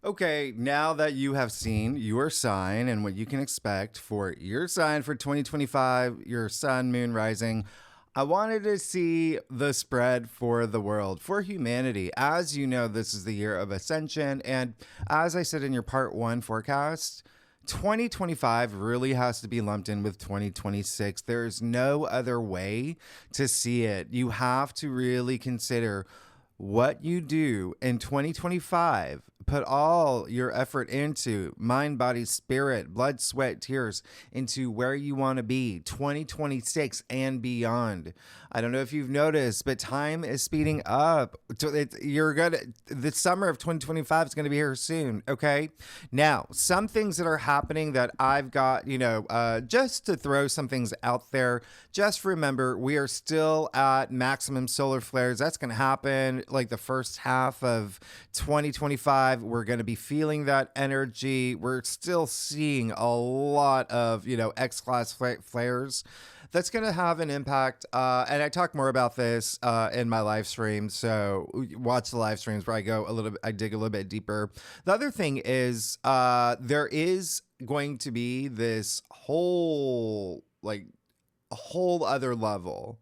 Okay, now that you have seen your sign and what you can expect for your sign for 2025, your sun, moon, rising, I wanted to see the spread for the world, for humanity. As you know, this is the year of ascension. And as I said in your part one forecast, 2025 really has to be lumped in with 2026. There's no other way to see it. You have to really consider what you do in 2025. Put all your effort into mind, body, spirit, blood, sweat, tears into where you want to be 2026 and beyond. I don't know if you've noticed, but time is speeding up. You're gonna the summer of 2025 is going to be here soon. Okay, now some things that are happening that I've got, just to throw some things out there. Just remember, we are still at maximum solar flares. That's going to happen like the first half of 2025. We're going to be feeling that energy. We're still seeing a lot of, X-class flares. That's going to have an impact. And I talk more about this in my live streams. So watch the live streams where I dig a little bit deeper. The other thing is there is going to be this whole other level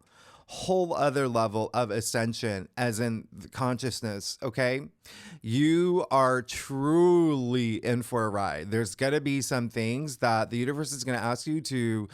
of ascension, as in the consciousness. Okay, you are truly in for a ride. There's gonna be some things that the universe is gonna ask you to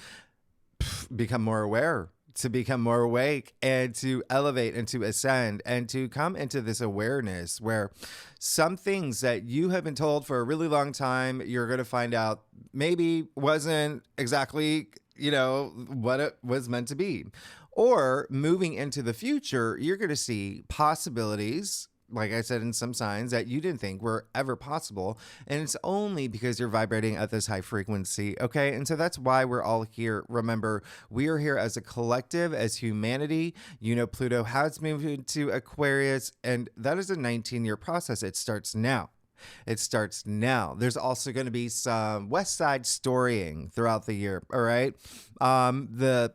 become more aware, to become more awake, and to elevate and to ascend and to come into this awareness where some things that you have been told for a really long time, you're going to find out maybe wasn't exactly, what it was meant to be. Or moving into the future, you're going to see possibilities, like I said, in some signs that you didn't think were ever possible. And it's only because you're vibrating at this high frequency. Okay. And so that's why we're all here. Remember, we are here as a collective, as humanity. Pluto has moved into Aquarius, and that is a 19-year process. It starts now. It starts now. There's also going to be some West Side storying throughout the year. All right. The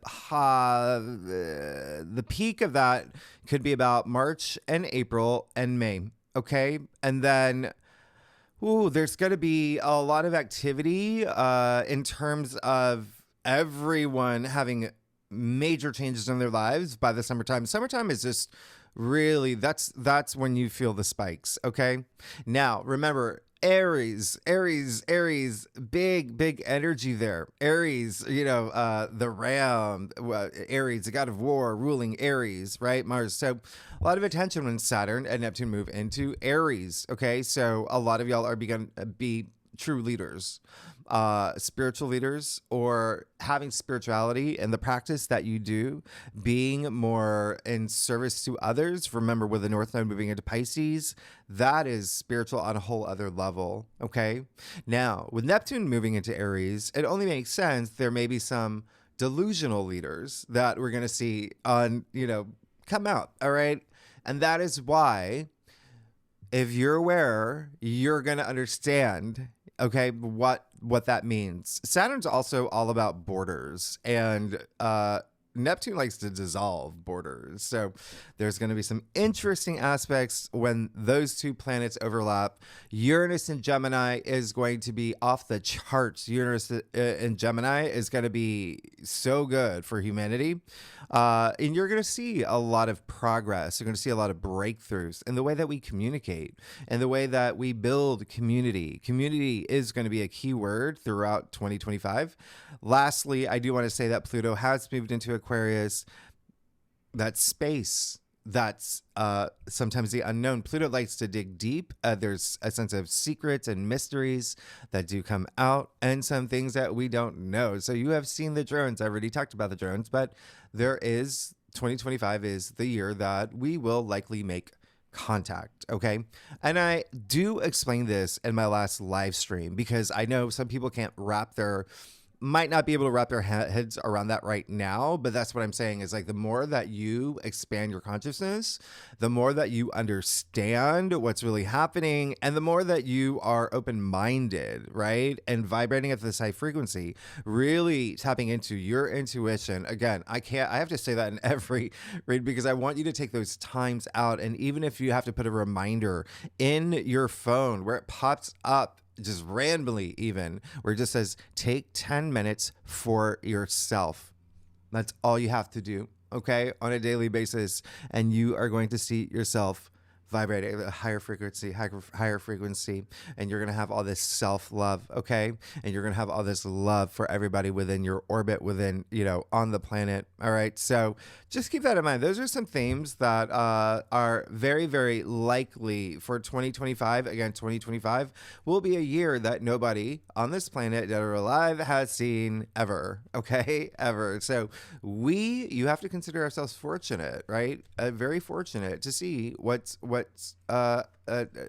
peak of that could be about March and April and May. Okay. And then, there's going to be a lot of activity in terms of everyone having major changes in their lives by the summertime. Summertime is just really, that's when you feel the spikes. Okay. Now remember, Aries, big energy there. Aries, the ram, Aries, the god of war, ruling Aries, right? Mars. So a lot of attention when Saturn and Neptune move into Aries. Okay. So a lot of y'all are begun to be true leaders, spiritual leaders, or having spirituality and the practice that you do being more in service to others. Remember, with the North Node moving into Pisces, that is spiritual on a whole other level. Okay. Now, with Neptune moving into Aries, it only makes sense there may be some delusional leaders that we're going to see come out. All right. And that is why, if you're aware, you're going to understand, okay, what that means. Saturn's also all about borders, and Neptune likes to dissolve borders. So there's going to be some interesting aspects when those two planets overlap. Uranus in Gemini is going to be off the charts. Uranus in Gemini is going to be so good for humanity. And you're going to see a lot of progress. You're going to see a lot of breakthroughs in the way that we communicate and the way that we build community. Community is going to be a key word throughout 2025. Lastly, I do want to say that Pluto has moved into Aquarius. That space, that's sometimes the unknown. Pluto likes to dig deep. There's a sense of secrets and mysteries that do come out, and some things that we don't know. So you have seen the drones. I already talked about the drones, but 2025 is the year that we will likely make contact. Okay. And I do explain this in my last live stream because I know some people can't wrap their might not be able to wrap their heads around that right now, but that's what I'm saying is like the more that you expand your consciousness, the more that you understand what's really happening, and the more that you are open-minded, right? And vibrating at this high frequency, really tapping into your intuition. Again, I have to say that in every read because I want you to take those times out. And even if you have to put a reminder in your phone where it pops up just randomly, even where it just says, take 10 minutes for yourself. That's all you have to do, okay, on a daily basis. And you are going to see yourself vibrate at a higher frequency, and you're going to have all this self-love, okay? And you're going to have all this love for everybody within your orbit, within, on the planet, all right? So just keep that in mind. Those are some themes that are very, very likely for 2025. Again, 2025 will be a year that nobody on this planet that are alive has seen ever, okay? Ever. So you have to consider ourselves fortunate, right? Very fortunate to see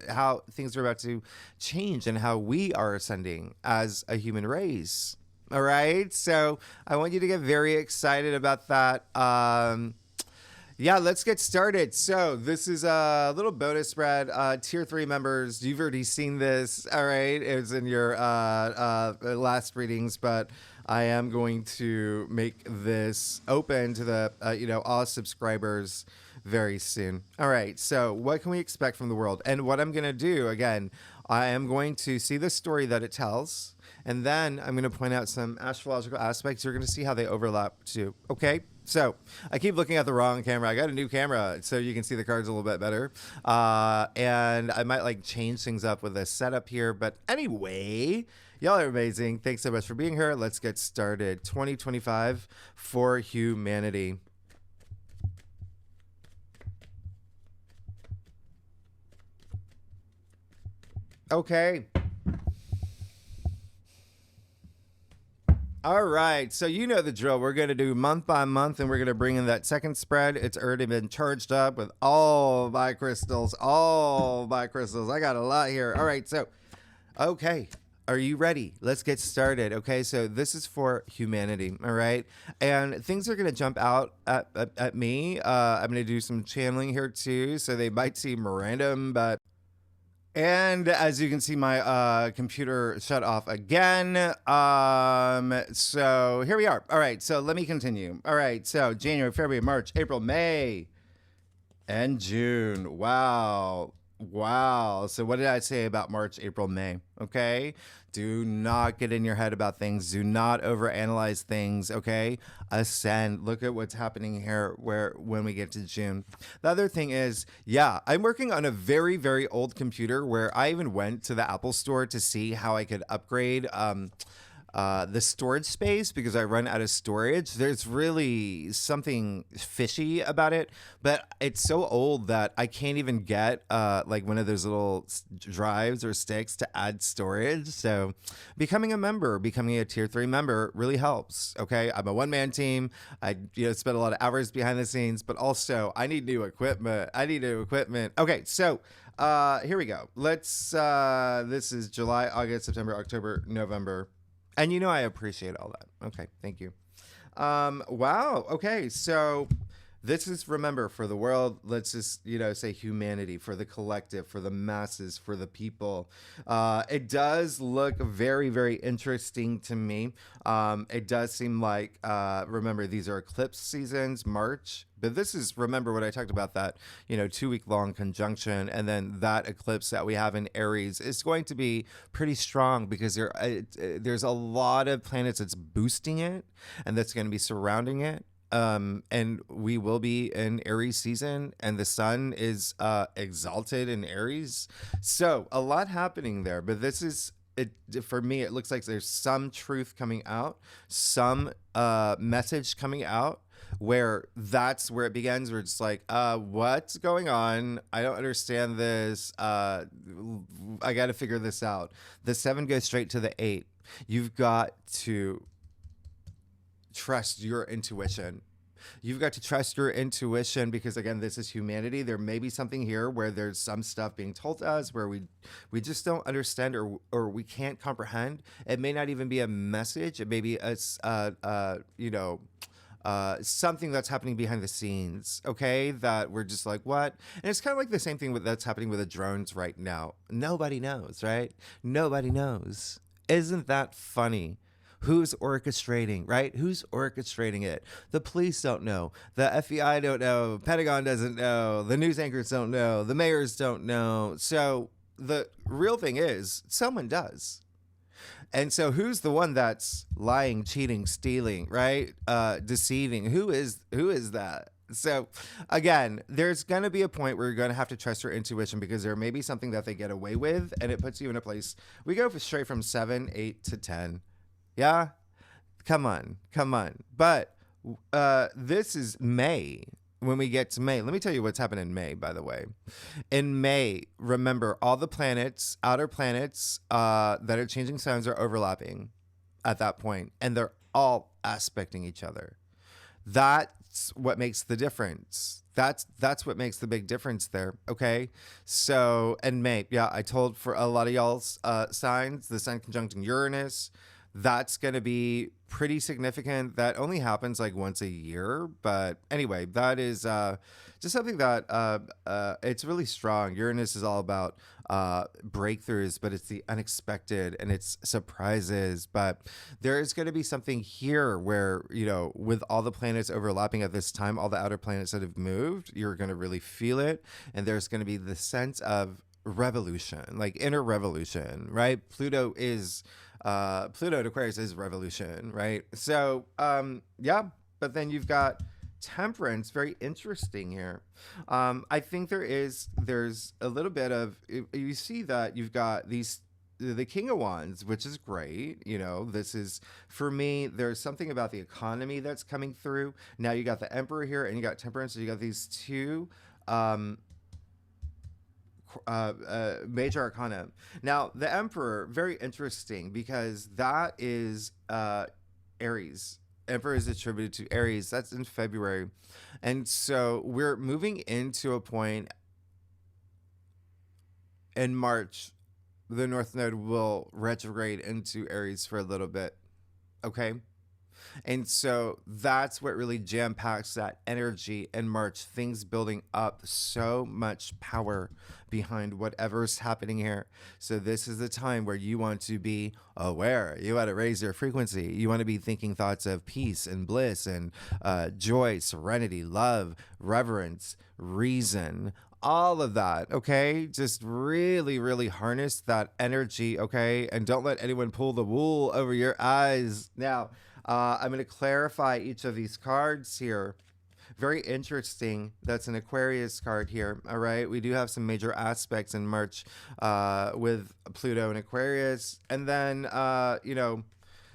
how things are about to change and how we are ascending as a human race. All right. So I want you to get very excited about that. Yeah, let's get started. So this is a little bonus spread. Tier 3 members, you've already seen this. All right. It was in your last readings, but I am going to make this open to the, all subscribers very soon. All right. So what can we expect from the world? And what I'm going to do, again, I am going to see the story that it tells. And then I'm going to point out some astrological aspects. You're going to see how they overlap too. Okay. So I keep looking at the wrong camera. I got a new camera so you can see the cards a little bit better. And I might change things up with this setup here. But anyway, y'all are amazing. Thanks so much for being here. Let's get started. 2025 for humanity. Okay. All right. So you know the drill. We're going to do month by month, and we're going to bring in that second spread. It's already been charged up with all my crystals. I got a lot here. All right. So, okay. Are you ready? Let's get started. Okay. So this is for humanity. All right. And things are going to jump out at me. I'm going to do some channeling here too. So they might seem random, but and as you can see, my computer shut off again. So here we are. All right. So let me continue. All right. So January, February, March, April, May, and June. Wow. So what did I say about March, April, May? Okay. Do not get in your head about things. Do not overanalyze things. Okay. Ascend. Look at what's happening here when we get to June. The other thing is, I'm working on a very, very old computer where I even went to the Apple store to see how I could upgrade the storage space because I run out of storage. There's really something fishy about it, but it's so old that I can't even get one of those little drives or sticks to add storage. So becoming a tier 3 member really helps. Okay. I'm a one-man team. I spend a lot of hours behind the scenes, but also I need new equipment. Okay. So here we go. This is July, August, September, October, November. And I appreciate all that. Okay, thank you. Wow. Okay, so this is, remember, for the world. Let's just, say humanity, for the collective, for the masses, for the people. It does look very, very interesting to me. It does seem like, remember, these are eclipse seasons, March. But this is, remember what I talked about, that, 2-week-long conjunction. And then that eclipse that we have in Aries is going to be pretty strong because there's a lot of planets that's boosting it and that's going to be surrounding it. And we will be in Aries season, and the sun is exalted in Aries. So a lot happening there. But this is, for me, it looks like there's some truth coming out, some message coming out, where that's where it begins. Where it's like, what's going on? I don't understand this. I got to figure this out. The 7 goes straight to the 8. You've got to trust your intuition. You've got to trust your intuition because again, this is humanity. There may be something here where there's some stuff being told to us where we just don't understand or we can't comprehend. It may not even be a message. It may be something that's happening behind the scenes, okay? That we're just like, what? And it's kind of like the same thing that's happening with the drones right now. Nobody knows, right? Nobody knows. Isn't that funny? Who's orchestrating, right? Who's orchestrating it? The police don't know. The FBI don't know. Pentagon doesn't know. The news anchors don't know. The mayors don't know. So the real thing is, someone does. And so who's the one that's lying, cheating, stealing, right? Deceiving? Who is that? So again, there's going to be a point where you're going to have to trust your intuition because there may be something that they get away with and it puts you in a place. We go straight from 7, 8 to 10. Yeah. Come on. But this is May. When we get to May, let me tell you what's happening in May, by the way. In May, remember, all the planets, outer planets that are changing signs are overlapping at that point, and they're all aspecting each other. That's what makes the difference. That's what makes the big difference there, okay? So, in May, yeah, I told for a lot of y'all's signs, the sun conjuncting Uranus, that's going to be pretty significant. That only happens like once a year. But anyway, that is just something that it's really strong. Uranus is all about breakthroughs, but it's the unexpected and it's surprises. But there is going to be something here where, with all the planets overlapping at this time, all the outer planets that have moved, you're going to really feel it. And there's going to be the sense of revolution, like inner revolution, right? Pluto at Aquarius is revolution, right? So, yeah, but then you've got Temperance, very interesting here. I think there's a little bit of, you see that you've got the King of Wands, which is great. This is, for me, there's something about the economy that's coming through. Now you got the Emperor here and you got Temperance, so you got these two, major arcana. Now the Emperor, very interesting because that is Aries. Emperor is attributed to Aries. That's in February, and so we're moving into a point in March. The North Node will retrograde into Aries for a little bit, okay? And so that's what really jam packs that energy in March. Things building up, so much power behind whatever's happening here. So this is the time where you want to be aware. You want to raise your frequency. You want to be thinking thoughts of peace and bliss and joy, serenity, love, reverence, reason, all of that, okay? Just really, really harness that energy, okay? And don't let anyone pull the wool over your eyes. Now, I'm going to clarify each of these cards here. Very interesting. That's an Aquarius card here. All right. We do have some major aspects in March with Pluto and Aquarius. And then,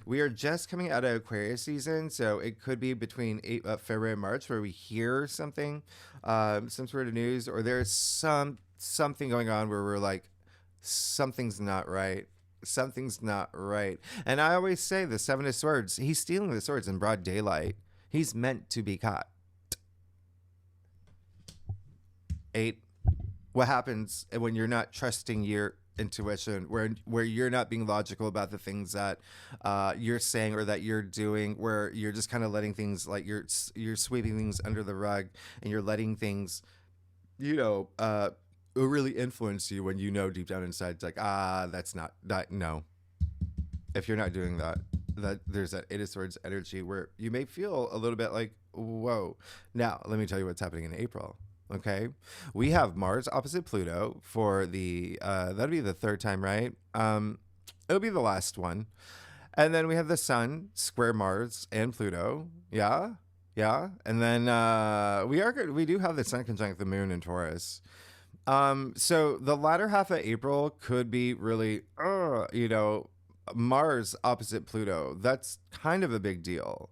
we are just coming out of Aquarius season. So it could be between February and March where we hear something, some sort of news, or there's something going on where we're like, something's not right. Something's not right. And I always say the Seven of Swords, he's stealing the swords in broad daylight. He's meant to be caught. 8. What happens when you're not trusting your intuition, where you're not being logical about the things that you're saying or that you're doing, where you're just kind of letting things, like you're sweeping things under the rug and you're letting things, will really influence you when deep down inside it's like, that's not that. No, if you're not doing that, there's that Eight of Swords energy where you may feel a little bit like, whoa. Now let me tell you what's happening in April. Okay, we have Mars opposite Pluto for the that'll be the third time, right? It'll be the last one, and then we have the Sun square Mars and Pluto. Yeah, and then we do have the Sun conjunct the Moon in Taurus. So the latter half of April could be really, Mars opposite Pluto. That's kind of a big deal.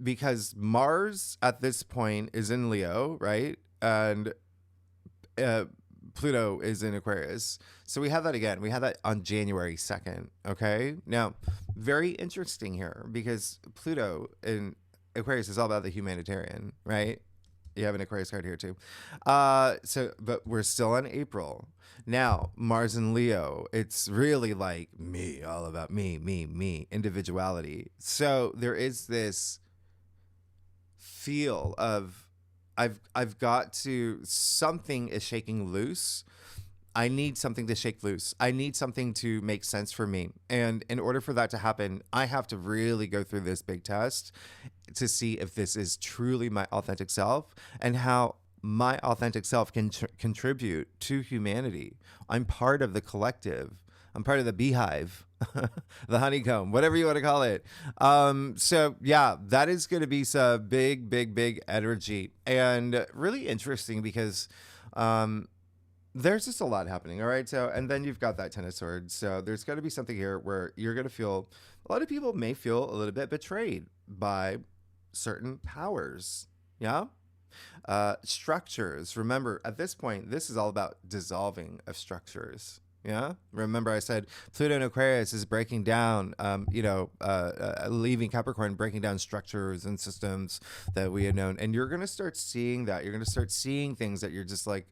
Because Mars at this point is in Leo, right? And Pluto is in Aquarius. So we have that again. We have that on January 2nd. Okay. Now, very interesting here because Pluto in Aquarius is all about the humanitarian, right? You have an Aquarius card here too. But we're still on April. Now, Mars and Leo, it's really like me, all about me, individuality. So there is this feel of I've got to, something is shaking loose. I need something to shake loose. I need something to make sense for me. And in order for that to happen, I have to really go through this big test to see if this is truly my authentic self and how my authentic self can contribute to humanity. I'm part of the collective. I'm part of the beehive, the honeycomb, whatever you want to call it. So yeah, that is going to be some big energy, and really interesting because there's just a lot happening. All right. So, and then you've got that Ten of Swords. So there's got to be something here where you're going to feel, a lot of people may feel a little bit betrayed by certain powers. Yeah. Structures. Remember, at this point, this is all about dissolving of structures. Yeah. Remember, I said Pluto in Aquarius is breaking down, leaving Capricorn, breaking down structures and systems that we had known. And you're going to start seeing that. You're going to start seeing things that you're just like,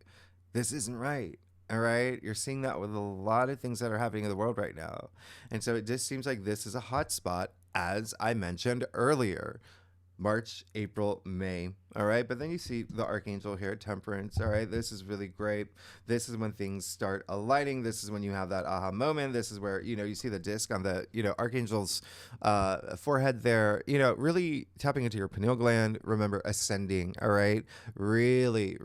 this isn't right. All right. You're seeing that with a lot of things that are happening in the world right now. And so it just seems like this is a hot spot, as I mentioned earlier. March, April, May. All right. But then you see the Archangel here, Temperance. All right. This is really great. This is when things start aligning. This is when you have that aha moment. This is where, you see the disc on the, Archangel's forehead there, really tapping into your pineal gland. Remember, ascending. All right. Really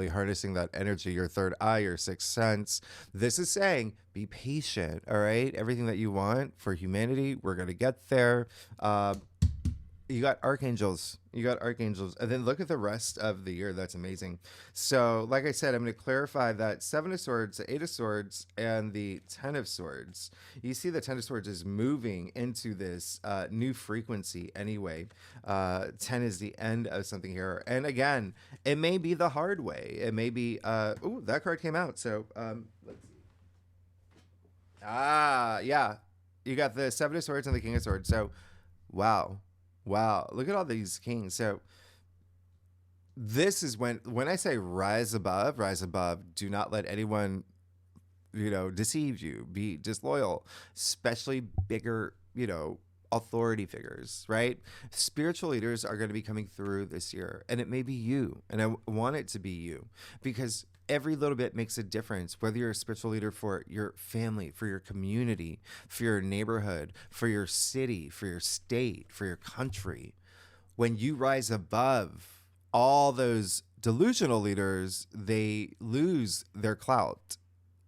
harnessing that energy, your third eye, your sixth sense. This is saying, be patient. All right. Everything that you want for humanity, we're going to get there. You got archangels. And then look at the rest of the year. That's amazing. So, like I said, I'm going to clarify that Seven of Swords, the Eight of Swords, and the Ten of Swords. You see the Ten of Swords is moving into this new frequency anyway. 10 is the end of something here. And again, it may be the hard way. It may be, that card came out. So, let's see. Yeah. You got the Seven of Swords and the King of Swords. So, wow. Look at all these kings. So this is when I say rise above, do not let anyone, deceive you, be disloyal, especially bigger, authority figures, right? Spiritual leaders are going to be coming through this year, and it may be you, and I want it to be you, because every little bit makes a difference, whether you're a spiritual leader for your family, for your community, for your neighborhood, for your city, for your state, for your country. When you rise above all those delusional leaders, they lose their clout.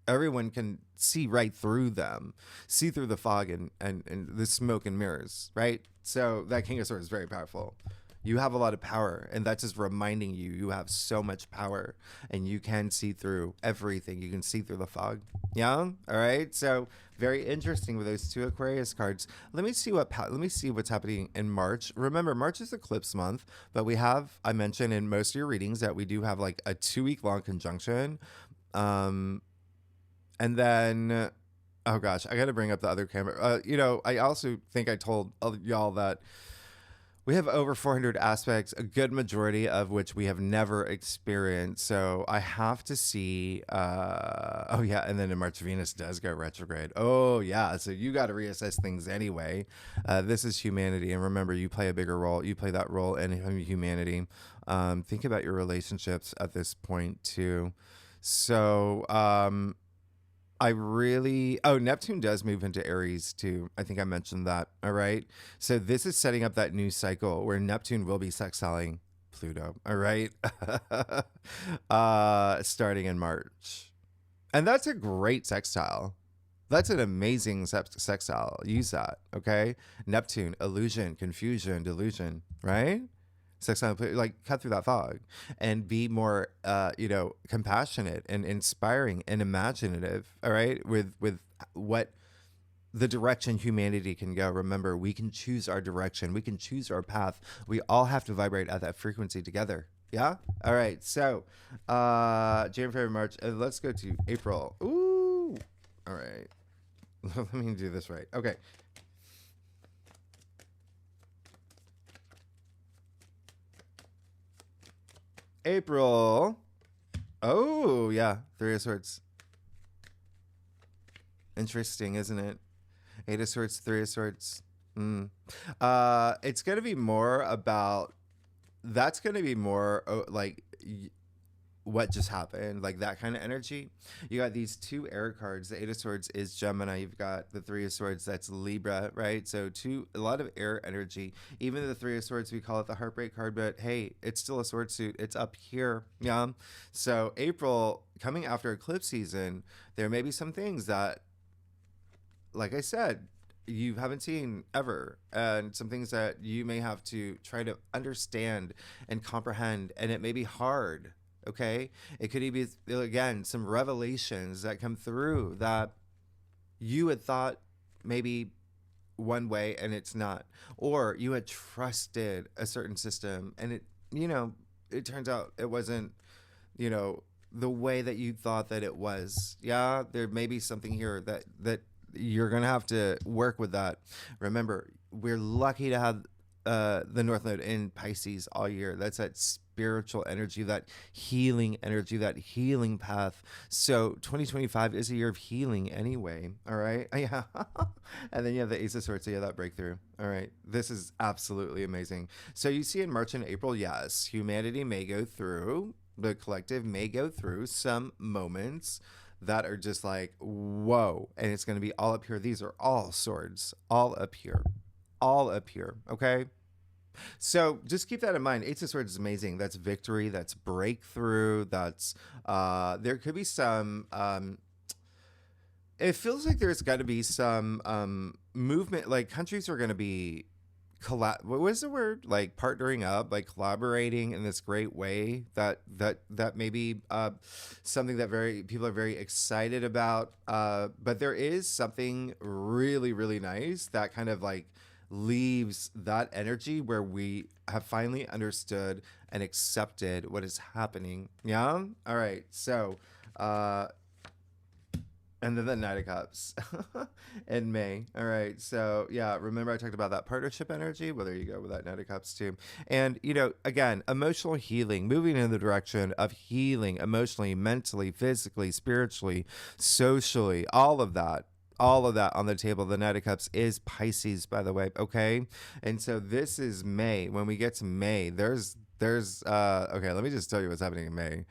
Everyone can see right through them, see through the fog and the smoke and mirrors, right? So that King of Swords is very powerful. You have a lot of power, and that's just reminding you have so much power, and you can see through everything. You can see through the fog. Yeah. All right. So very interesting with those two Aquarius cards. Let me see what's happening in March. Remember, March is eclipse month, but I mentioned in most of your readings that we do have like a 2-week long conjunction. And then, oh gosh, I got to bring up the other camera. I also think I told y'all that we have over 400 aspects, a good majority of which we have never experienced. So I have to see, and then in March, Venus does go retrograde. Oh yeah, so you got to reassess things anyway. This is humanity. And remember, you play a bigger role. You play that role in humanity. Think about your relationships at this point too. So, Neptune does move into Aries too. I think I mentioned that. All right. So this is setting up that new cycle where Neptune will be sextiling Pluto. All right. Starting in March. And that's a great sextile. That's an amazing sextile. Use that. Okay. Neptune, illusion, confusion, delusion, right? Like cut through that fog and be more compassionate and inspiring and imaginative. All right, with what the direction humanity can go. Remember, we can choose our direction, we can choose our path. We all have to vibrate at that frequency together. Yeah. All right. So January, February, March. Let's go to April. Ooh. All right. Let me do this right. Okay. April. Oh, yeah. Three of Swords. Interesting, isn't it? Eight of Swords, Three of Swords. It's going to be more about, that's going to be more like what just happened, like that kind of energy. You got these two air cards. The Eight of Swords is Gemini. You've got the Three of Swords, that's Libra, right? So a lot of air energy. Even the Three of Swords, we call it the heartbreak card, but hey, it's still a sword suit. It's up here. Yeah. So April, coming after eclipse season, there may be some things that, like I said, you haven't seen ever, and some things that you may have to try to understand and comprehend, and it may be hard. Okay, it could be, again, some revelations that come through that you had thought maybe one way and it's not, or you had trusted a certain system and it turns out it wasn't, the way that you thought that it was. Yeah, there may be something here that you're gonna have to work with that. Remember, we're lucky to have the North Node in Pisces all year. That's that spiritual energy, that healing energy, that healing path. So 2025 is a year of healing anyway. All right. Yeah. And then you have the Ace of Swords. So you have that breakthrough. All right. This is absolutely amazing. So you see in March and April, yes, humanity may go through, the collective may go through some moments that are just like, whoa. And it's going to be all up here. These are all swords, all up here, all up here. Okay. So just keep that in mind. Eight of Swords is amazing. That's victory. That's breakthrough. That's there could be some. It feels like there's got to be some movement. Like countries are going to be what was the word? Like partnering up, like collaborating in this great way. That may be something that people are very excited about. But there is something really, really nice that kind of like leaves that energy where we have finally understood and accepted what is happening. Yeah. All right. So, and then the Knight of Cups in May. All right. So, yeah, remember I talked about that partnership energy? Well, there you go with that Knight of Cups too. And, again, emotional healing, moving in the direction of healing emotionally, mentally, physically, spiritually, socially, all of that on the table. The Knight of Cups is Pisces, by the way. Okay. And so this is May. When we get to May, there's okay, let me just tell you what's happening in May.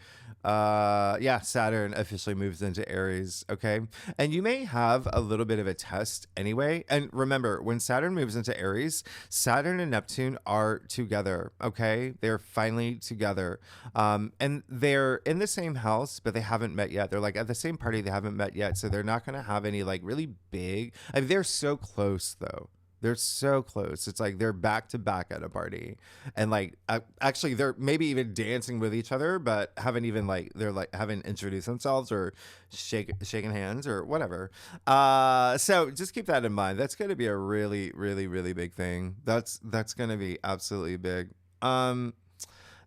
Saturn officially moves into Aries. Okay. And you may have a little bit of a test anyway. And remember, when Saturn moves into Aries, Saturn and Neptune are together. Okay. They're finally together. And they're in the same house, but they haven't met yet. They're like at the same party. They haven't met yet. So they're not going to have any like really big, they're so close though. They're so close. It's like they're back to back at a party, and like actually they're maybe even dancing with each other, but haven't introduced themselves or shaken hands or whatever. So just keep that in mind. That's going to be a really, really, really big thing. That's going to be absolutely big.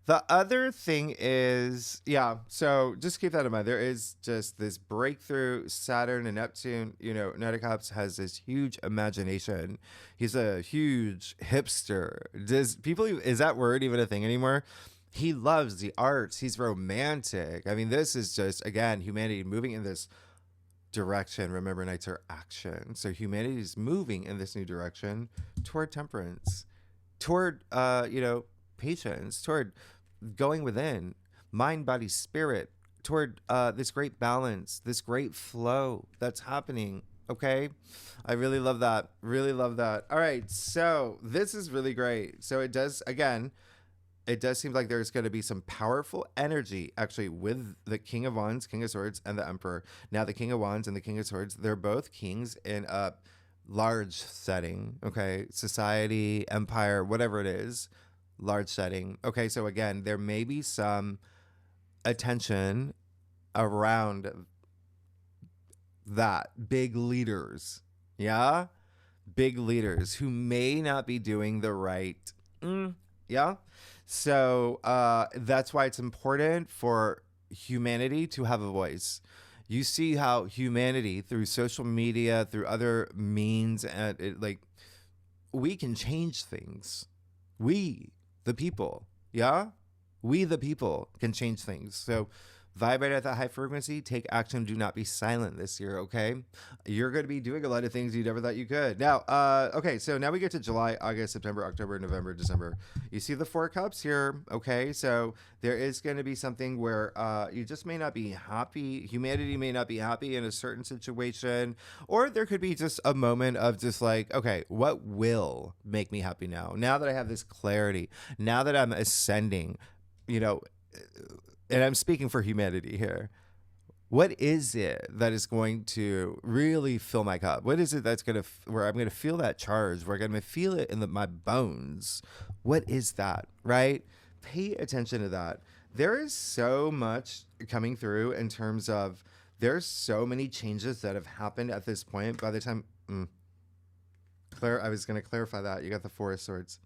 The other thing is, so just keep that in mind. There is just this breakthrough. Saturn and Neptune, Knight of Cups has this huge imagination. He's a huge hipster. Is that word even a thing anymore? He loves the arts. He's romantic. I mean, this is just, again, humanity moving in this direction. Remember, Knights are action. So humanity is moving in this new direction toward temperance, toward, patience, toward going within, mind, body, spirit, toward this great balance, this great flow that's happening. Okay. I really love that. Really love that. All right. So this is really great. So it does seem like there's going to be some powerful energy actually with the King of Wands, King of Swords, and the Emperor. Now the King of Wands and the King of Swords, they're both kings in a large setting. Okay. Society, empire, whatever it is. Large setting. Okay, so again, there may be some attention around that. Big leaders. Yeah? Big leaders who may not be doing the right. Yeah? So that's why it's important for humanity to have a voice. You see how humanity, through social media, through other means, and we can change things. The people. Yeah? We, the people, can change things. So vibrate at that high frequency, take action, do not be silent this year, okay? You're going to be doing a lot of things you never thought you could. Now, okay, so now we get to July, August, September, October, November, December. You see the Four Cups here, okay? So there is going to be something where you just may not be happy. Humanity may not be happy in a certain situation, or there could be just a moment of just like, okay, what will make me happy now? Now that I have this clarity, now that I'm ascending, you know, and I'm speaking for humanity here. What is it that is going to really fill my cup? What is it that's going to, where I'm going to feel that charge, where I'm going to feel it in my bones? What is that, right? Pay attention to that. There is so much coming through in terms of, there's so many changes that have happened at this point. By the time, I was going to clarify that. You got the Four of Swords.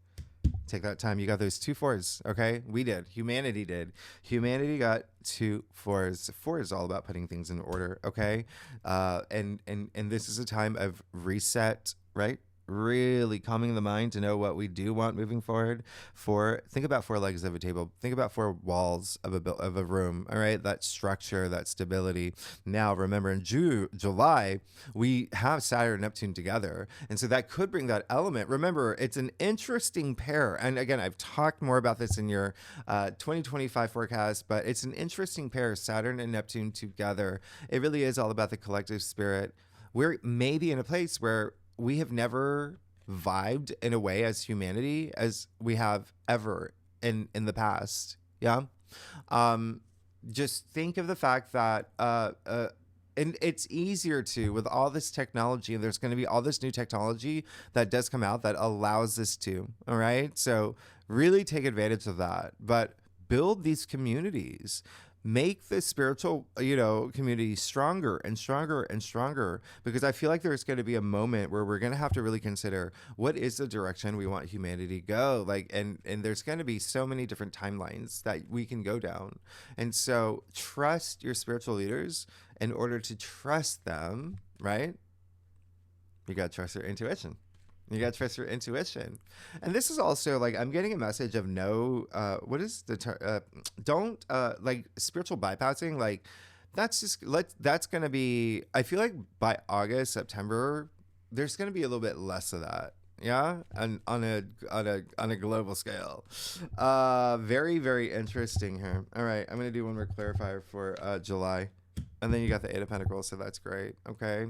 Take that time. You got those 2 fours. Okay. We did. Humanity did. Humanity got 2 fours. 4 is all about putting things in order. Okay. And this is a time of reset, right? Really calming the mind to know what we do want moving forward. Think about 4 legs of a table. Think about 4 walls of a room. All right, that structure, that stability. Now, remember, in July we have Saturn and Neptune together, and so that could bring that element. Remember, it's an interesting pair, and again, I've talked more about this in your 2025 forecast, but it's an interesting pair, Saturn and Neptune together. It really is all about the collective spirit. We're maybe in a place where we have never vibed in a way as humanity as we have ever in the past. Yeah. Just think of the fact that, and it's easier to, with all this technology, and there's going to be all this new technology that does come out that allows this to, all right? So really take advantage of that, but build these communities. Make the spiritual, community stronger and stronger and stronger, because I feel like there's going to be a moment where we're going to have to really consider what is the direction we want humanity to go. Like, and there's going to be so many different timelines that we can go down. And so trust your spiritual leaders. In order to trust them, right? You got to trust your intuition. You got to trust your intuition. And this is also like, I'm getting a message of what is the, don't, like spiritual bypassing. Like that's going to be, I feel like by August, September, there's going to be a little bit less of that. Yeah. And on a global scale. Very, very interesting here. All right. I'm going to do one more clarifier for, July. And then you got the 8 of Pentacles. So that's great. Okay.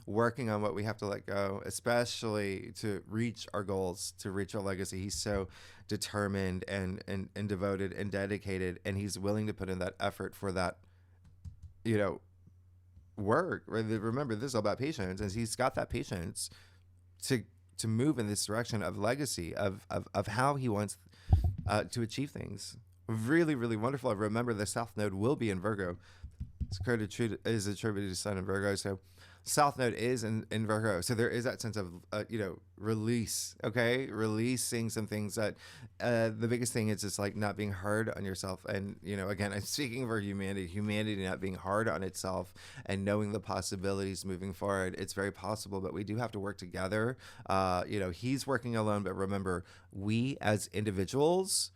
Working on what we have to let go, especially to reach our goals, to reach our legacy. He's so determined and devoted and dedicated, and he's willing to put in that effort for that, work. Remember, this is all about patience, and he's got that patience to move in this direction of legacy, of how he wants to achieve things. Really, really wonderful. Remember, the South Node will be in Virgo. It's attributed to Sun in Virgo, so South Node is in Virgo. So there is that sense of, release, okay? Releasing some things that, the biggest thing is just like not being hard on yourself. And, again, I'm speaking for humanity not being hard on itself and knowing the possibilities moving forward. It's very possible, but we do have to work together. He's working alone, but remember, we as individuals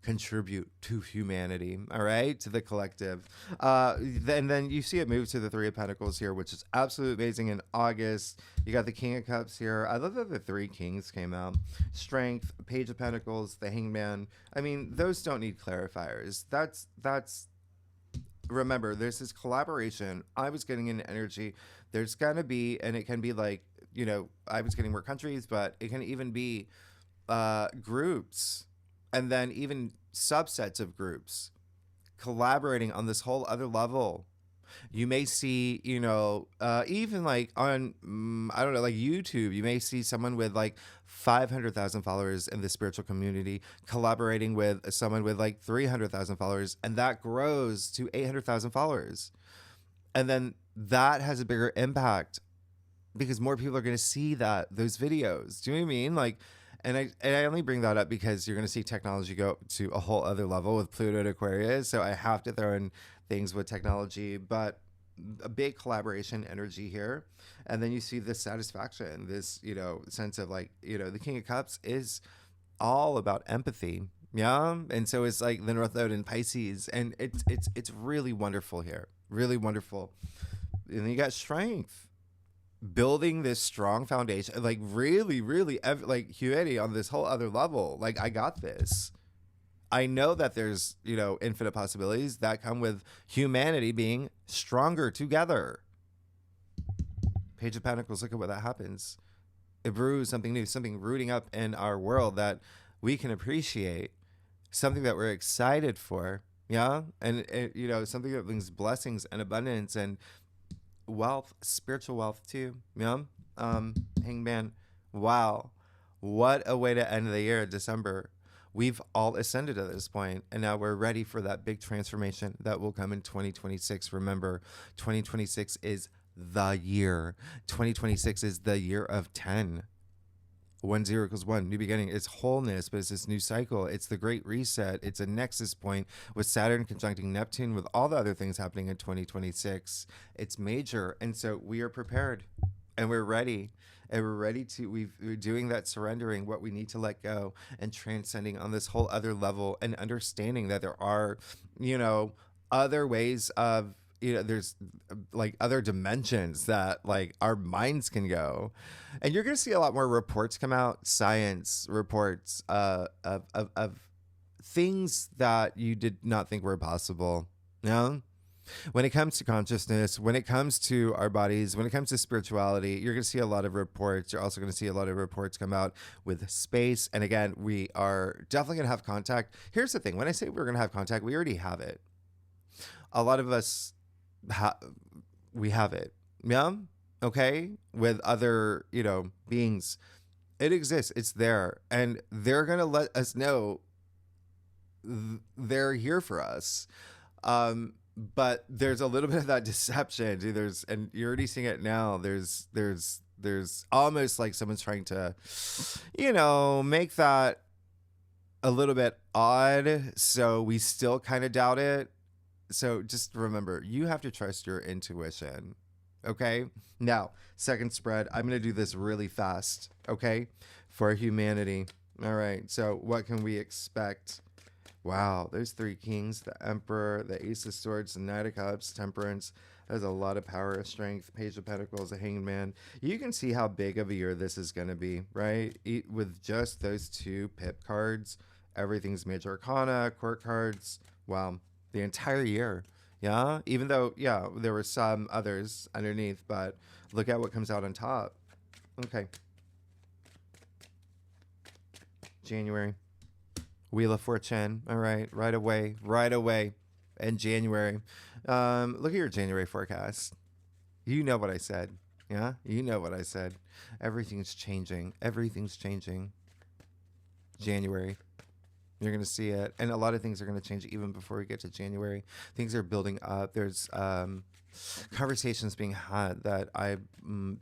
contribute to humanity, all right, to the collective. Then you see it move to the 3 of Pentacles here, which is absolutely amazing. In August, you got the King of Cups here. I love that the 3 Kings came out. Strength, Page of Pentacles, the Hangman. I mean, those don't need clarifiers. That's remember, there's this collaboration. I was getting an energy. There's gonna be, and it can be like, I was getting more countries, but it can even be groups, and then even subsets of groups collaborating on this whole other level. You may see, even like on, I don't know, like YouTube, you may see someone with like 500,000 followers in the spiritual community collaborating with someone with like 300,000 followers, and that grows to 800,000 followers. And then that has a bigger impact because more people are going to see those videos. Do you know what I mean? Like, and I only bring that up because you're going to see technology go to a whole other level with Pluto and Aquarius. So I have to throw in things with technology, but a big collaboration energy here. And then you see this satisfaction, this, sense of like, the King of Cups is all about empathy. Yeah. And so it's like the North Node in Pisces. And it's really wonderful here. Really wonderful. And then you got strength. Building this strong foundation, like really, really, like humanity on this whole other level. Like, I got this. I know that there's, infinite possibilities that come with humanity being stronger together. Page of Pentacles, look at what that happens. It brews something new, something rooting up in our world that we can appreciate, something that we're excited for. Yeah. And, something that brings blessings and abundance and wealth, spiritual wealth too. Yeah. Hangman. Wow. What a way to end the year, December. We've all ascended at this point, and now we're ready for that big transformation that will come in 2026. Remember, 2026 is the year. 2026 is the year of 10. 1-0 equals 1, new beginning. It's wholeness, but it's this new cycle. It's the great reset. It's a nexus point with Saturn conjuncting Neptune, with all the other things happening in 2026. It's major, and so we are prepared, and we're ready. And we're ready to, we're doing that surrendering, what we need to let go, and transcending on this whole other level, and understanding that there are, other ways of, there's like other dimensions that like our minds can go. And you're going to see a lot more reports come out, science reports of things that you did not think were possible. When it comes to consciousness, when it comes to our bodies, when it comes to spirituality, you're going to see a lot of reports. You're also going to see a lot of reports come out with space. And again, we are definitely going to have contact. Here's the thing. When I say we're going to have contact, we already have it. A lot of us, we have it. Yeah. Okay. With other, beings. It exists. It's there. And they're going to let us know they're here for us. But there's a little bit of that deception. And you're already seeing it now. There's almost like someone's trying to, make that a little bit odd. So we still kind of doubt it. So just remember, you have to trust your intuition. Okay. Now, second spread. I'm going to do this really fast. Okay. For humanity. All right. So what can we expect? Wow, there's 3 kings, the emperor, the ace of swords, the knight of cups, temperance. There's a lot of power, strength, page of pentacles, the hanged man. You can see how big of a year this is going to be, right? With just those 2 pip cards, everything's major arcana, court cards. Wow, the entire year. Yeah, even though, there were some others underneath, but look at what comes out on top. Okay. January. Wheel of Fortune. All right. Right away. In January. Look at your January forecast. You know what I said. Yeah. You know what I said. Everything's changing. January. You're going to see it. And a lot of things are going to change even before we get to January. Things are building up. There's conversations being had that I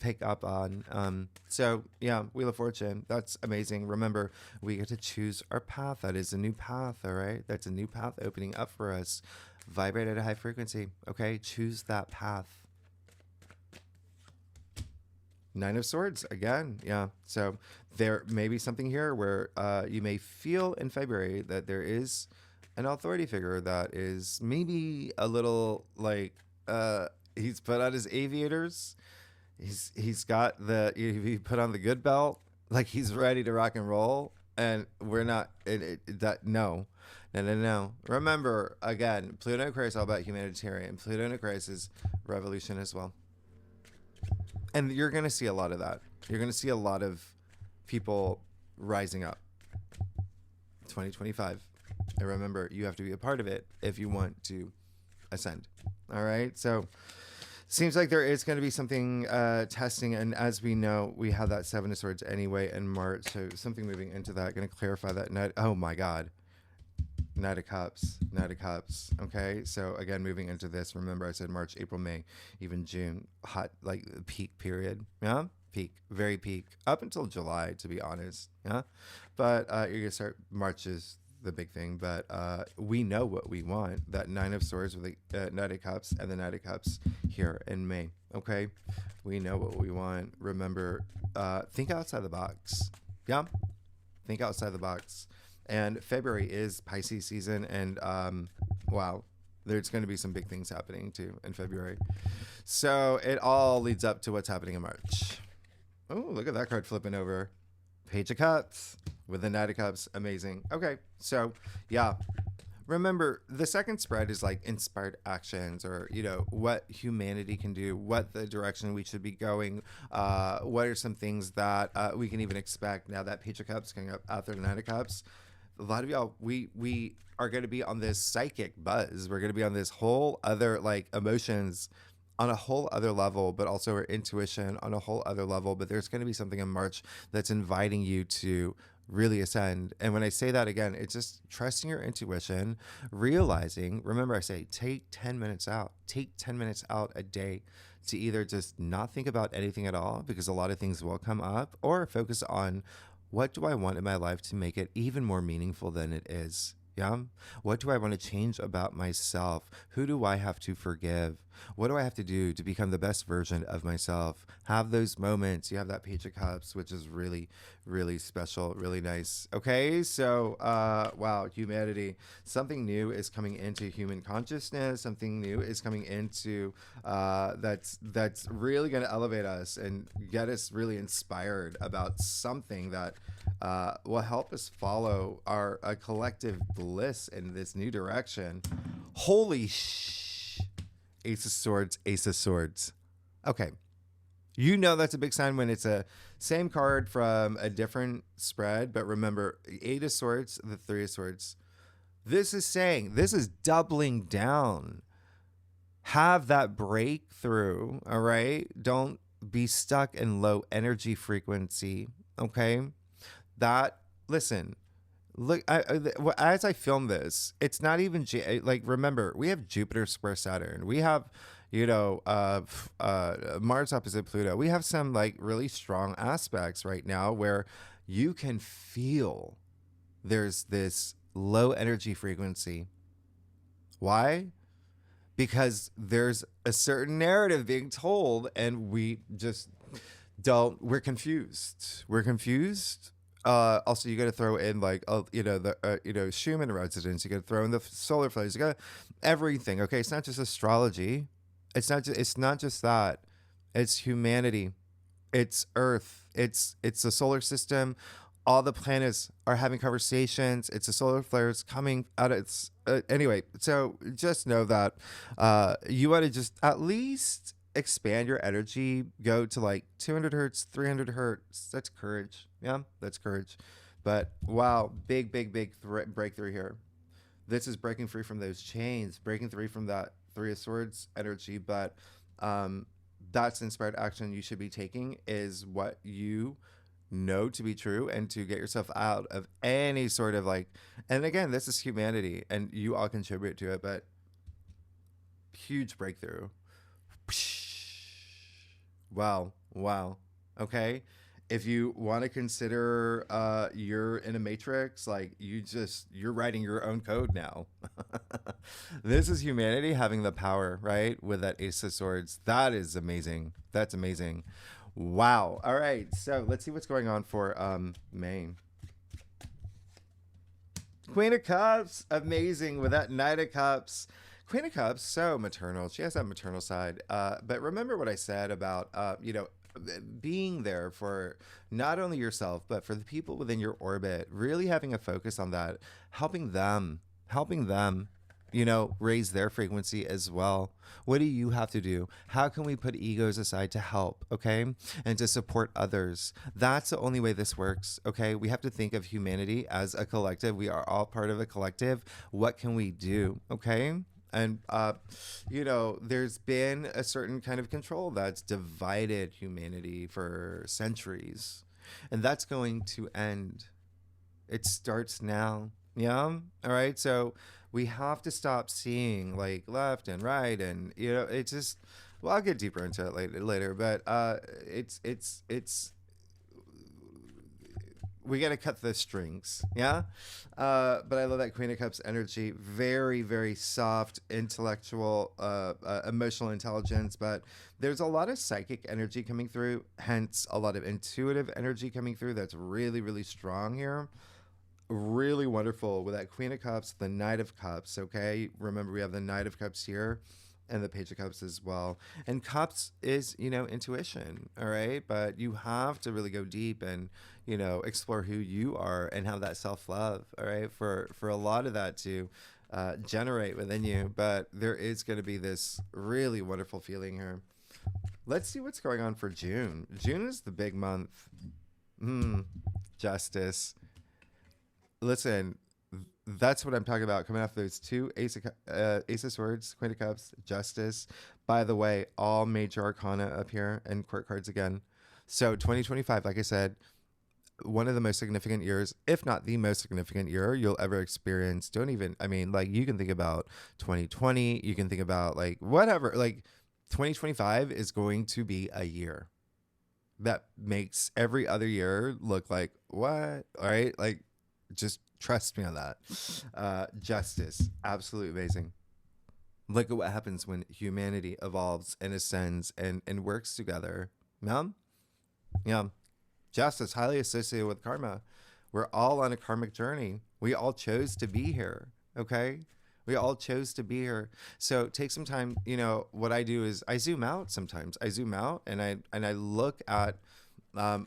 pick up on. So yeah, Wheel of Fortune, that's amazing. Remember, we get to choose our path. That is a new path. All right. That's a new path opening up for us. Vibrate at a high frequency. Okay. Choose that path. 9 of Swords again. Yeah. So there may be something here where you may feel in February that there is an authority figure that is maybe a little like, he's put on his aviators. He's got he put on the good belt, like he's ready to rock and roll. And we're not no. Remember, again, Pluto and Aquarius is all about humanitarian. Pluto and Aquarius is revolution as well. And you're going to see a lot of that. You're going to see a lot of people rising up. 2025. And remember, you have to be a part of it if you want to ascend. All right. So seems like there is going to be something testing. And as we know, we have that 7 of Swords anyway in March. So something moving into that. Going to clarify that night. Oh my God. Knight of Cups. Okay. So again, moving into this, remember I said March, April, May, even June, hot, like peak period. Yeah. Peak, very peak up until July, to be honest. Yeah. But you're going to start, March is the big thing, but we know what we want. That 9 of Swords with the Knight of Cups and the Knight of Cups here in May. Okay. We know what we want. Remember, think outside the box. Yeah. Think outside the box. And February is Pisces season, and wow, there's going to be some big things happening too in February. So it all leads up to what's happening in March. Oh, look at that card flipping over. Page of Cups with the Knight of Cups. Amazing. Okay, so yeah. Remember, the second spread is like inspired actions, or, you know, what humanity can do, what the direction we should be going, what are some things that we can even expect now that Page of Cups coming up after the Knight of Cups. A lot of y'all, we are going to be on this psychic buzz. We're going to be on this whole other, like, emotions on a whole other level, but also our intuition on a whole other level. But there's going to be something in March that's inviting you to really ascend. And when I say that again, it's just trusting your intuition, realizing, remember I say, take 10 minutes out, take 10 minutes out a day to either just not think about anything at all, because a lot of things will come up, or focus on what do I want in my life to make it even more meaningful than it is. Yeah. What do I want to change about myself? Who do I have to forgive? What do I have to do to become the best version of myself? Have those moments. You have that Page of Cups, which is really, really special, really nice. Okay, so wow, humanity. Something new is coming into human consciousness. Something new is coming into that's really going to elevate us and get us really inspired about something that will help us follow our collective bliss in this new direction. Holy Ace of Swords, Ace of Swords. Okay. You know that's a big sign when it's a same card from a different spread, but remember, Eight of Swords, the Three of Swords. This is saying, this is doubling down. Have that breakthrough, all right? Don't be stuck in low energy frequency, okay? That, listen, look, as I film this, it's not even like, remember, we have Jupiter square Saturn. We have, you know, Mars opposite Pluto. We have some like really strong aspects right now where you can feel there's this low energy frequency. Why? Because there's a certain narrative being told, and we just don't. We're confused. We're confused. Also, you got to throw in like, you know, the you know, Schumann resonance. You got to throw in the solar flares. You got everything. Okay, it's not just astrology. It's not just that. It's humanity. It's Earth. It's the solar system. All the planets are having conversations. It's the solar flares coming out of its anyway. So just know that you want to just at least expand your energy, go to like 200 hertz, 300 hertz. That's courage. Yeah, that's courage. But wow, big breakthrough here. This is breaking free from those chains, breaking free from that Three of Swords energy. But that's inspired action you should be taking, is what you know to be true, and to get yourself out of any sort of like, and again, this is humanity and you all contribute to it, but huge breakthrough. Wow. Okay. If you want to consider you're in a matrix, like you're writing your own code now. This is humanity having the power, right? With that Ace of Swords. That is amazing. That's amazing. Wow. All right. So let's see what's going on for May. Queen of Cups. Amazing with that Knight of Cups. Queen of Cups, so maternal. She has that maternal side. But remember what I said about, you know, being there for not only yourself, but for the people within your orbit, really having a focus on that, helping them, you know, raise their frequency as well. What do you have to do? How can we put egos aside to help, okay? And to support others. That's the only way this works, okay? We have to think of humanity as a collective. We are all part of a collective. What can we do, okay? And, you know, there's been a certain kind of control that's divided humanity for centuries. And that's going to end. It starts now. Yeah? All right? So we have to stop seeing, like, left and right. And, you know, it's just, well, I'll get deeper into it later. But it's we got to cut the strings. Yeah. But I love that Queen of Cups energy. Very, very soft, intellectual, emotional intelligence. But there's a lot of psychic energy coming through. Hence, a lot of intuitive energy coming through. That's really, really strong here. really wonderful with that Queen of Cups, the Knight of Cups. Okay, remember we have the Knight of Cups here, and the Page of Cups as well. And Cups is, intuition. All right, but you have to really go deep and explore who you are and have that self love. All right, for a lot of that to generate within you. But there is going to be this really wonderful feeling here. Let's see what's going on for June. June is the big month. Justice. Listen, that's what I'm talking about. Coming off those two Ace of Swords, Queen of Cups, Justice. By the way, all major arcana up here and court cards again. So 2025, like I said, one of the most significant years, if not the most significant year you'll ever experience. You can think about 2020. You can think about like whatever. Like 2025 is going to be a year that makes every other year look like what? All right, like just trust me on that. Justice, absolutely amazing. Look at what happens when humanity evolves and ascends and works together. Yeah. Justice, highly associated with karma. We're all on a karmic journey. We all chose to be here. Okay. We all chose to be here. So take some time. What I do is I zoom out sometimes. I zoom out and I look at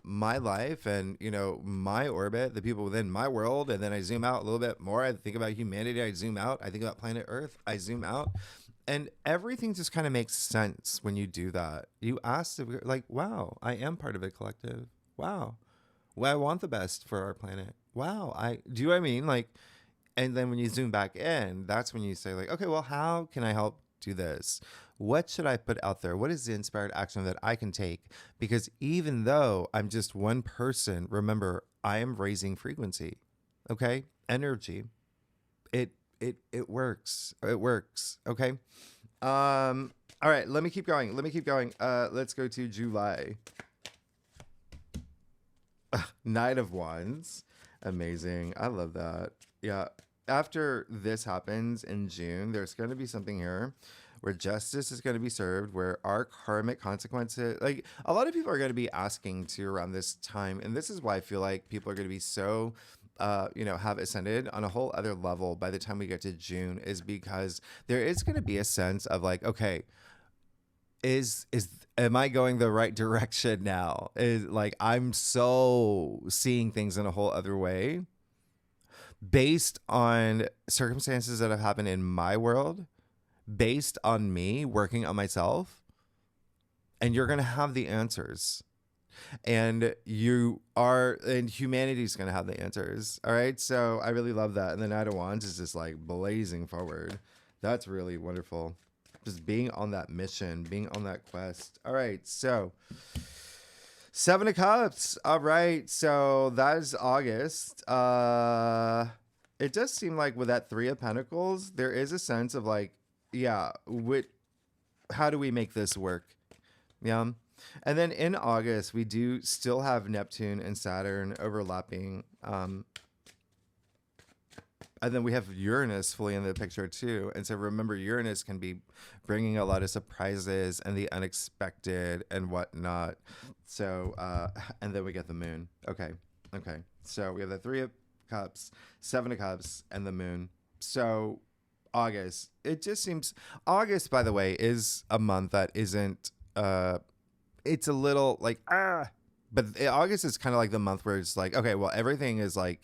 my life and my orbit, the people within my world, and then I zoom out a little bit more. I think about humanity. I zoom out. I think about planet Earth. I zoom out, and everything just kind of makes sense when you do that. You ask, like, wow, I am part of a collective. Wow, well, I want the best for our planet. Wow, I do. I mean, like, and then when you zoom back in, that's when you say, like, okay, well, how can I help do this? What should I put out there? What is the inspired action that I can take? Because even though I'm just one person, remember, I am raising frequency. Okay? Energy. It works. It works. Okay? All right, let me keep going. Let's go to July. Knight of Wands. Amazing. I love that. Yeah. After this happens in June, there's going to be something here where justice is going to be served, where our karmic consequences, like a lot of people are going to be asking to around this time. And this is why I feel like people are going to be so, have ascended on a whole other level by the time we get to June, is because there is going to be a sense of like, okay, am I going the right direction now? Is like, I'm so seeing things in a whole other way based on circumstances that have happened in my world, based on me working on myself, and you're going to have the answers, and humanity's going to have the answers. All right. So I really love that. And the Knight of Wands is just like blazing forward. That's really wonderful. Just being on that mission, being on that quest. All right. So Seven of Cups. All right. So that is August. It does seem like with that Three of Pentacles, there is a sense of like, yeah, how do we make this work? Yeah. And then in August, we do still have Neptune and Saturn overlapping. And then we have Uranus fully in the picture too. And so remember, Uranus can be bringing a lot of surprises and the unexpected and whatnot. So, and then we get the moon. Okay. So we have the Three of Cups, Seven of Cups, and the moon. So August, it just seems August, by the way, is a month that isn't, it's a little like, but August is kind of like the month where it's like, okay, well, everything is like,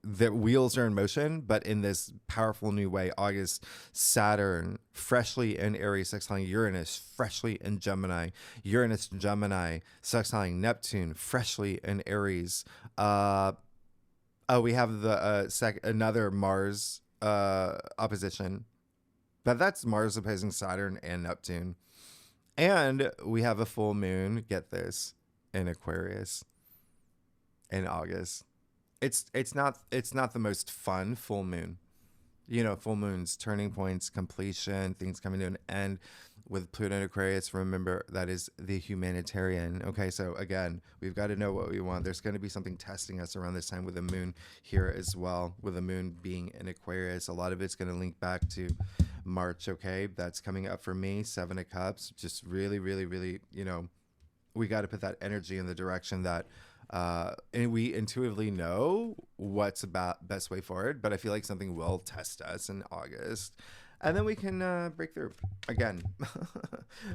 the wheels are in motion, but in this powerful new way. August, Saturn freshly in Aries sextiling Uranus, freshly in Gemini. Uranus, Gemini sextiling Neptune, freshly in Aries. We have the another Mars opposition, but that's Mars opposing Saturn and Neptune. And we have a full moon, get this, in Aquarius in August. It's not the most fun full moon. Full moons, turning points, completion, things coming to an end. With Pluto and Aquarius, remember, that is the humanitarian. Okay, so again, we've got to know what we want. There's going to be something testing us around this time with the moon here as well. With the moon being in Aquarius, a lot of it's going to link back to March. Okay, that's coming up for me. Seven of Cups, just really, really, really, we got to put that energy in the direction that And we intuitively know what's about best way forward, but I feel like something will test us in August. And then we can break through again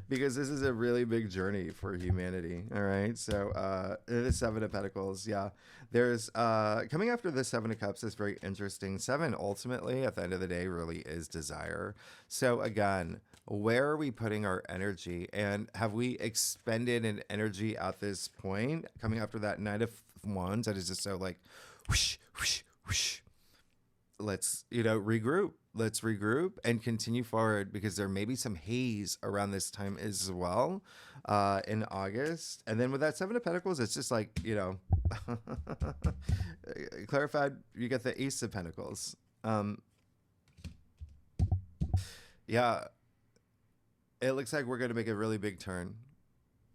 because this is a really big journey for humanity. All right. So the Seven of Pentacles. Yeah. There's coming after the Seven of Cups is very interesting. Seven ultimately at the end of the day really is desire. So again, where are we putting our energy, and have we expended an energy at this point coming after that Knight of Wands that is just so like whoosh, whoosh, whoosh. Let's regroup and continue forward, because there may be some haze around this time as well in August. And then with that Seven of Pentacles, it's just like, clarified, you get the Ace of Pentacles. Yeah, it looks like we're going to make a really big turn.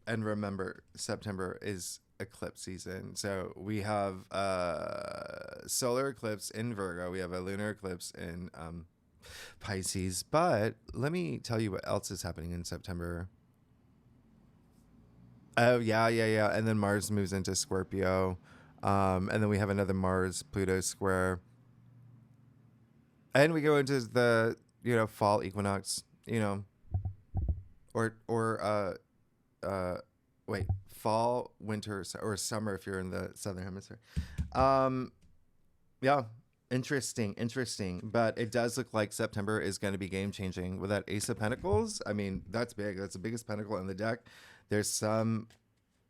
And remember, September is eclipse season. So we have solar eclipse in Virgo. We have a lunar eclipse in Pisces. But let me tell you what else is happening in September. Oh, yeah. And then Mars moves into Scorpio. And then we have another Mars-Pluto square. And we go into the, fall equinox, wait, fall, winter, or summer if you're in the southern hemisphere. Yeah, interesting. But it does look like September is going to be game changing with that Ace of Pentacles. I mean, that's big. That's the biggest pentacle in the deck. There's some,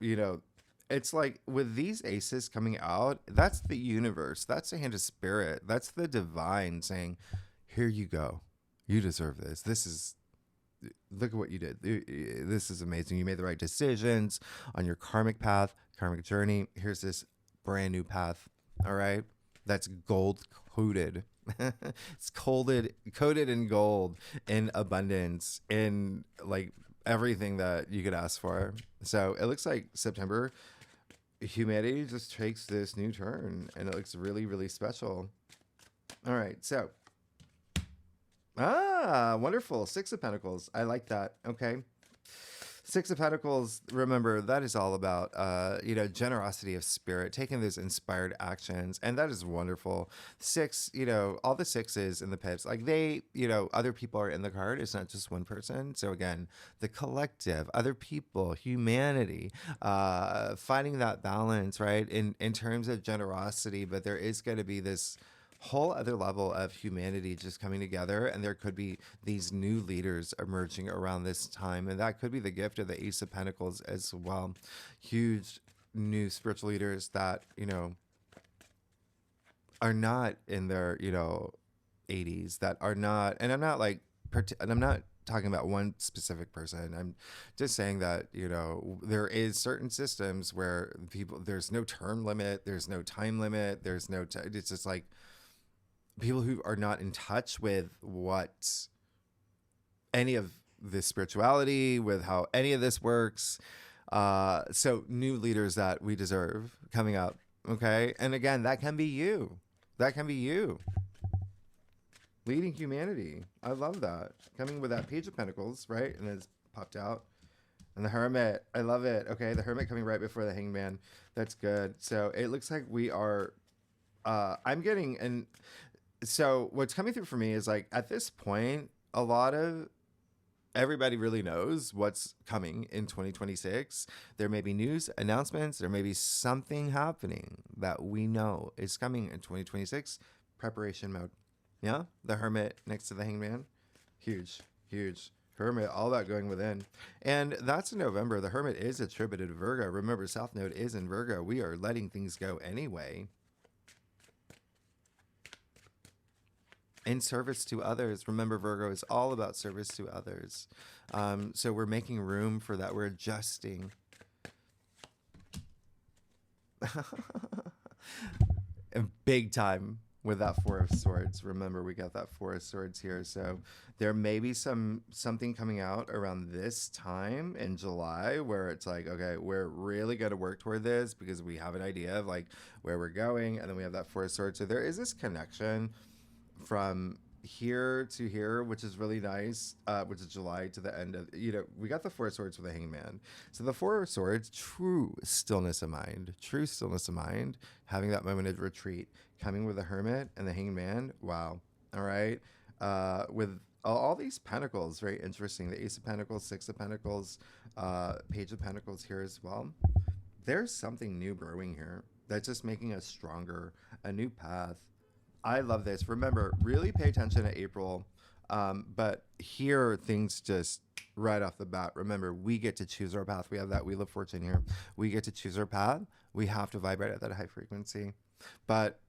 it's like with these aces coming out, that's the universe. That's the hand of spirit. That's the divine saying, here you go. You deserve this. Look at what you did. This is amazing. You made the right decisions on your karmic path, karmic journey. Here's this brand new path. All right. That's gold coated. It's coated in gold, in abundance, in like everything that you could ask for. So it looks like September, humanity just takes this new turn, and it looks really, really special. All right. So, wonderful. Six of Pentacles. I like that. Okay. Six of Pentacles, remember, that is all about, generosity of spirit, taking those inspired actions. And that is wonderful. Six, all the sixes in the pips, like they, other people are in the card. It's not just one person. So again, the collective, other people, humanity, finding that balance, right? In terms of generosity, but there is going to be this whole other level of humanity just coming together, and there could be these new leaders emerging around this time, and that could be the gift of the Ace of Pentacles as well. Huge new spiritual leaders that are not in their 80s, that are not, and I'm not talking about one specific person. I'm just saying that there is certain systems where there's no term limit, there's no time limit, there's no it's just like people who are not in touch with what any of this spirituality, with how any of this works. So new leaders that we deserve coming up. Okay. And again, that can be you. Leading humanity. I love that. Coming with that Page of Pentacles, right? And it's popped out. And the Hermit. I love it. Okay. The Hermit coming right before the Hangman. That's good. So it looks like we are, I'm getting, and so what's coming through for me is like at this point, a lot of everybody really knows what's coming in 2026. There may be news announcements. There may be something happening that we know is coming in 2026. Preparation mode. Yeah. The Hermit next to the Hangman. Huge. Hermit, all about going within. And that's in November. The Hermit is attributed to Virgo. Remember, South Node is in Virgo. We are letting things go anyway. In service to others. Remember, Virgo is all about service to others. So we're making room for that. We're adjusting. And big time with that Four of Swords. Remember, we got that Four of Swords here. So there may be something coming out around this time in July where it's like, okay, we're really going to work toward this because we have an idea of like where we're going. And then we have that Four of Swords. So there is this connection from here to here, which is really nice, which is July to the end of, we got the Four of Swords with the Hangman. So the Four of Swords, true stillness of mind, having that moment of retreat, coming with the Hermit and the Hangman. Wow. All right. With all these pentacles, very interesting. The Ace of Pentacles, Six of Pentacles, Page of Pentacles here as well. There's something new brewing here that's just making us stronger, a new path. I love this. Remember, really pay attention to April. But here, things just right off the bat. Remember, we get to choose our path. We have that Wheel of Fortune here. We get to choose our path. We have to vibrate at that high frequency. But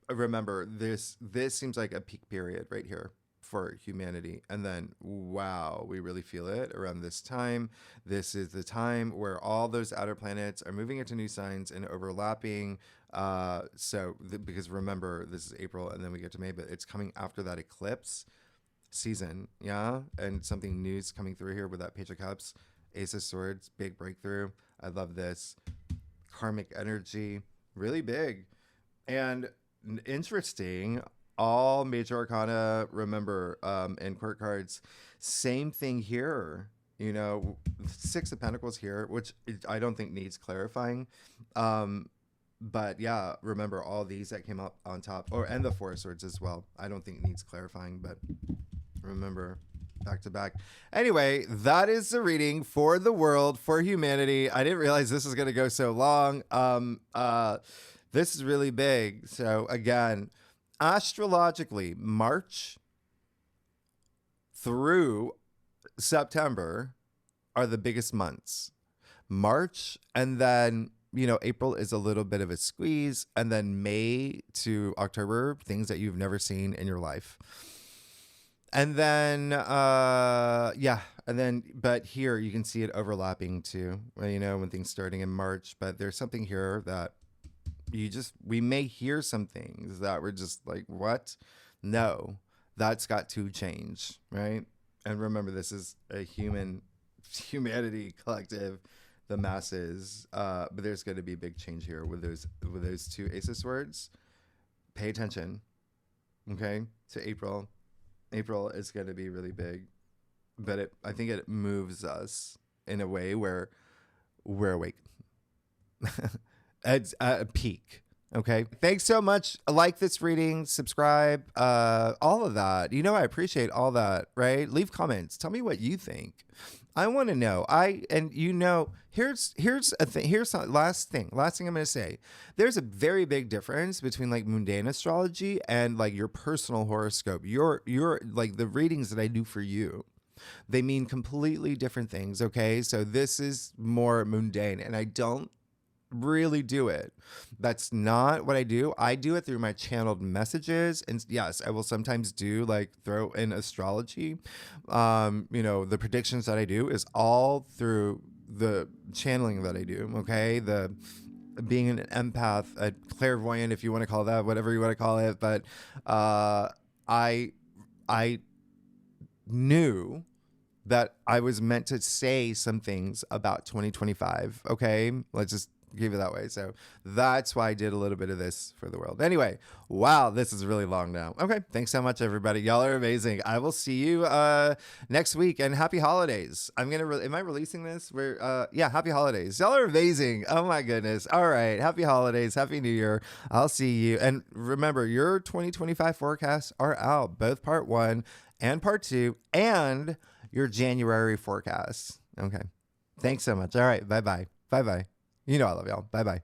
remember, this seems like a peak period right here for humanity. And then, wow, we really feel it around this time. This is the time where all those outer planets are moving into new signs and overlapping. Because remember, this is April and then we get to May, but it's coming after that eclipse season. Yeah. And something new is coming through here with that Page of Cups, Ace of Swords, big breakthrough. I love this. Karmic energy, really big. And interesting, all major arcana, remember, and court cards, same thing here. Six of Pentacles here, which I don't think needs clarifying. But yeah, remember all these that came up on top, and the Four of Swords as well. I don't think needs clarifying, but remember, back to back. Anyway, that is the reading for the world, for humanity. I didn't realize this was going to go so long. This is really big. So again, astrologically, March through September are the biggest months. March, and then April is a little bit of a squeeze, and then May to October, things that you've never seen in your life. And then, but here you can see it overlapping too, when things starting in March. But there's something here that we may hear some things that we're just like, what? No, that's got to change, right? And remember, this is a humanity collective, the masses. But there's going to be a big change here with those two Ace of Swords. Pay attention, okay, to April. April is going to be really big, but I think it moves us in a way where we're awake. It's at a peak. Okay. Thanks so much. Like this reading, subscribe, all of that. I appreciate all that, right? Leave comments. Tell me what you think. I want to know. Here's a thing. Here's the last thing I'm going to say. There's a very big difference between like mundane astrology and like your personal horoscope. Your like the readings that I do for you. They mean completely different things. Okay. So this is more mundane, and I don't really do it. That's not what I do. I do it through my channeled messages, and yes, I will sometimes do like throw in astrology. The predictions that I do is all through the channeling that I do. Okay, the being an empath, a clairvoyant, if you want to call it that, whatever you want to call it. But I knew that I was meant to say some things about 2025. Okay, let's just give it that way. So that's why I did a little bit of this for the world. Anyway, wow, this is really long now. Okay, thanks so much, everybody. Y'all are amazing. I will see you next week, and happy holidays. Am I releasing this? Happy holidays. Y'all are amazing. Oh my goodness. All right, happy holidays, happy New Year. I'll see you. And remember, your 2025 forecasts are out, both part 1 and part 2, and your January forecasts. Okay. Thanks so much. All right. Bye-bye. Bye-bye. I love y'all. Bye-bye.